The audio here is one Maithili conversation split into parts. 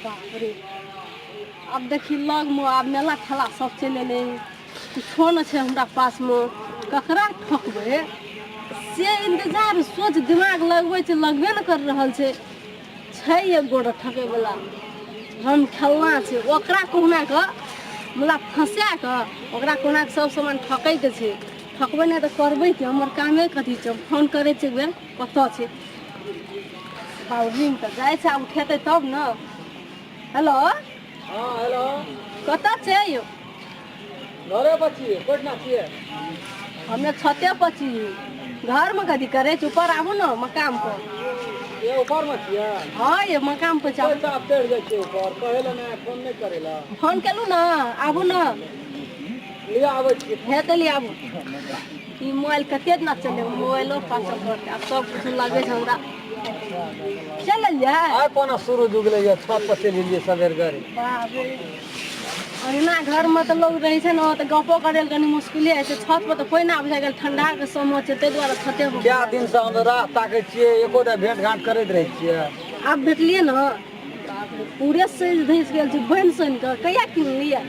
बाप रे अब देखी लग में अब मेला ठेला सब चले ले कुछो न छे हमरा पास में ककरा ठकबे से इंतजार सोच दिमाग लगबै छे लगबे न कर रहल छे एक गोड़ ठके वाला हम खेलना छे ओकरा कोहना के मतलब फंसा के ओकरा कोहना के सब सामान ठकै के छे ठकबै न त करबै के हमर कामे कथी छे फोन करे छे बेर कत छे बाउरिंग त जाय छे उठेतै तब न हेलो हाँ हेलो कत छे यो घरे पर छिए कोठना छिए हमें छते पर छी घर में कथी करे छे ऊपर आबू न मकाम पर ये ऊपर में छिए हाँ ये मकाम पर कोई साहब चढ़ जाय छे ऊपर कहेला ना फोन नहीं करेला फोन केलू न आबू न लिया आबै छिए हे त ले आबू ई मोबाइल कते न चले मोबाइलो पासल करते अब सब कुछ लागे छे हमरा चल लिया आय कोना शुरू जुगले ये छत पर चली लिए सवेर गरे बाप रे अहिना घर में तो लोग रहे छे न त गपो करे ल कनी मुश्किले है छत पर तो कोई ना आबे गेल ठंडा के समय छे ते द्वारा छते पर क्या दिन से हम राह ताके छिए एकोटा भेंट घाट करैत रहे छिए अब भेटलिए न बाप रे पूरे से धइस गेल छे बन सन के कहिया किन लिया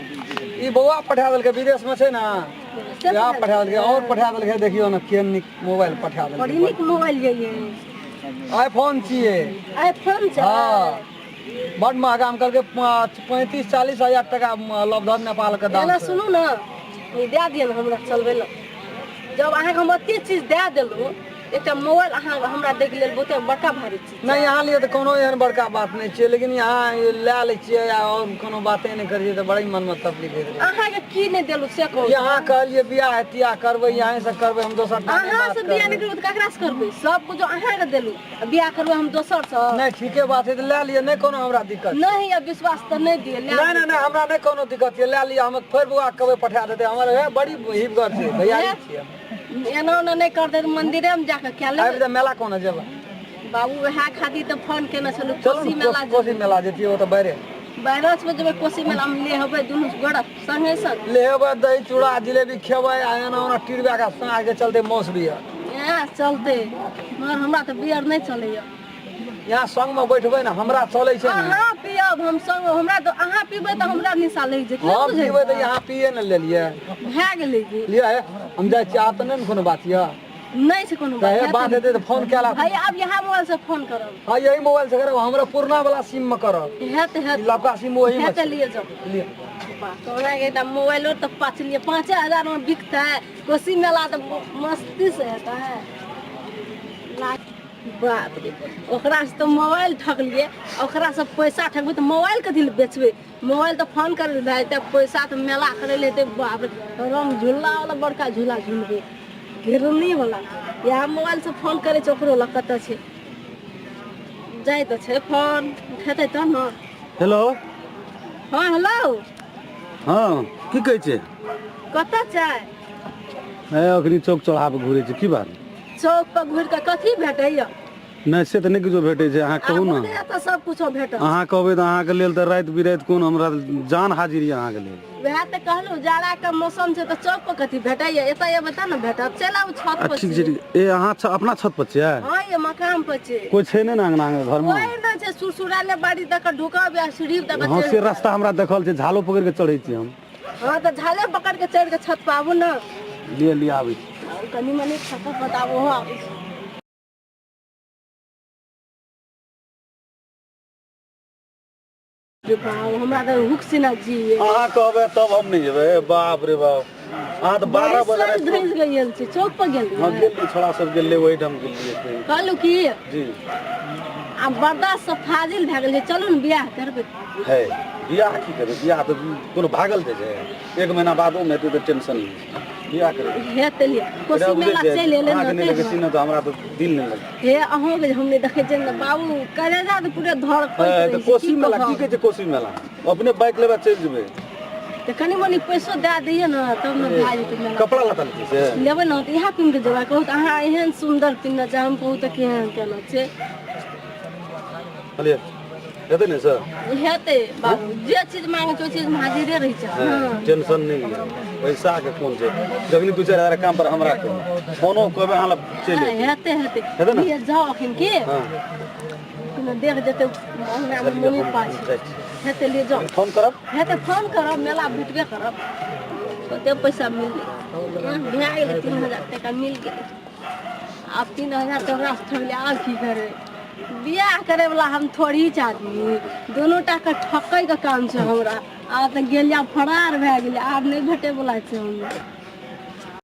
ई बउआ पठा देलके विदेश में छे ना यहाँ पठा देलके और पठा देलके देखियो न केन निक मोबाइल पठा देलके बड़ी निक मोबाइल ये आईफोन छिए आईफोन छे हाँ बड़ महंगा हम करके 35-40 हजार टका लबधर नेपाल के दाम एना छे। सुनू न ई दे दिए न हमरा चलबे ल जब अहाँ हम अते चीज दे देलू एकटा मोबाइल अहाँ हमरा देख लेल बहुते बड़का भारी चीज नहीं यहाँ लिए तो कोनो एहन बड़का बात नहीं छे लेकिन यहाँ ले ले छिए और कोनो बातें नहीं करिए तो बड़ी मन में तकलीफ है अहाँ के की नहीं देलू से कहू यहाँ कहलिए बियाह हतिया करबै यहाँ से करबै हम दोसर ठाम अहाँ से बियाह नहीं करबू त ककरा से करबै सब कुछ अहाँ के देलू बियाह करबै हम दोसर से नहीं ठीके बात है तो ले लिए नहीं कोनो हमरा दिक्कत नहीं अब विश्वास तो नहीं दिए ले नहीं नहीं हमरा नहीं कोनो दिक्कत है ले लिए हम फिर बुआ कहबै पठा देते हमर है बड़ी हिबगर छे भैया छिए एना ओना नहीं करते तो मंदिरे में जाके क्या ले आबि त मेला कोना जेबा बाबू वह खातिर तो फोन केने छलू चलो कोसी मेला कोसी मेला जेतिए ओ त बाहरे बारह बजे जेबै कोसी मेला में ले हबै दुनू गोड़ा संगे संग लेबै दही चूड़ा जिलेबी खेबै आ एना ओना टिरबा के संग के चलते मौस बिया यहाँ चलते मगर हमरा तो बियर नहीं चलैया यहाँ संग में बैठबै ना हमरा चलै छै ना अहाँ पियब हम संग हमरा तो अहाँ पीबै तो हमरा निशा लग जेतै हम पीबै त यहाँ पिए न लेलिए भए गेलै की लिया है हम जाय छी आ त नहीं कोनो बात या नहीं छै कोनो है बात बात हेतै त फोन केला भाई अब यहाँ मोबाइल से फोन करब हां यही मोबाइल से करब हमरा पुरना वाला सिम में करब हेत हेत लबका सिम वही में हेत लिए जाओ लिए तोरा के एकदम मोबाइलो तो पाँच लिए 5000 में बिकता है कोसी मेला तो मस्ती से होता है बाप रे ओकरा से तो मोबाइल ठग लिए ओकरा से पैसा ठगबै तो मोबाइल कथी ले बेचबै मोबाइल तो फोन कर दे त पैसा तो मेला करे लेते बाप रे रंग झूला वाला बड़का झूला झूलबे घिरनी वाला या मोबाइल से फोन करे छ ओकरो ल कत छे जाय त छे फोन उठेतै त न हेलो हां हेलो हाँ की कहै छै कत जाय ए अखनी चौक चौराहा पर घुरे छै की बात चौक पर घुर के कथी भेटैया नहीं से तो नहीं किछो भेटै छै अहाँ कहू ना तो सब कुछ भेटत अहाँ कहबै तऽ अहाँके लेल तऽ राति बिराति कोन हमरा जान हाजिर यऽ अहाँके लेल वएह तऽ कहलू जाड़ा के मौसम छै तऽ चौक पर कथी भेटैया एतय एबै त न भेटत चल आउ छत पर ठीक छै ए अहाँ अपना छत पर छियै हां ये मकान पर छै कोई छै नहि ने अंगना घर में कोई न छै सुरसुराले बाड़ी तक ढुकब या सीढ़ी तक हाँ से रास्ता हमरा देखल छै झालो पकड़ के चढ़ै छी हम हां त झाले पकड़ के चढ़ के छत पर आबू न लिए आबै कनी मनी छत बताबो हो हमरा तो हुक सिना जी अहाँ कहबै तब हम नहीं जेबै बाप रे बाप अहाँ तऽ 12 बजे धइस गेल छै चौक पर गेल हम गेली छोड़ा सब गेलै ओहि ठाम गेलियै कहलू की जी आ बर्दाश्त से फाजिल भए गेल छै चलू न बियाह करबै है बियाह की करबै बियाह तऽ कोनो भागल छै एक महीना बादो में हेतै तऽ टेंशन नहीं बियाह करबै हेत लिए कोसी मेला चल एले अहाँके नहीं लगे सीना तो हमरा तो दिल नहीं लगे हे अहों के हमने देखे छै न बाबू कलेजा तो पूरे धड़ तो कोसी मेला की कहै छै कोसी मेला अपने बाइक लेबा चल जेबै त कनी मनी पैसो दे दिए न तब न भाई जेतै मेला कपड़ा लता लेबै से लेबै न त इहा पिन के जेबा कहू त अहाँ एहन सुंदर पिन छै हम कहू त केहन केना छै चलिए हेतै ने सर हेतै बाबू जे चीज मांगे छै ओ चीज में हाजिरे रहै छै हां टेंशन नहीं है पैसा के कोन छै जखनी 2-4 हजार काम पर हमरा के फोनो कहबै अहाँ चल हेतै हेतै न? ये जाओ अखन के हां ने देख जेतै हमरा मम्मी पास हेतै ले जाओ फोन करब हेतै फोन करब मेला बुटबे करब कते पैसा मिल गेलै भए गेलै 3000 टका मिल गेलै आब 3000 टका से ठगले आब की करे बियाह करे वाला हम थोड़ी चाहती दोनों टाका ठकै के काम छै हमरा आब तऽ गेलिया फरार भए गेलै आब नहि भेटै वाला छै हमरा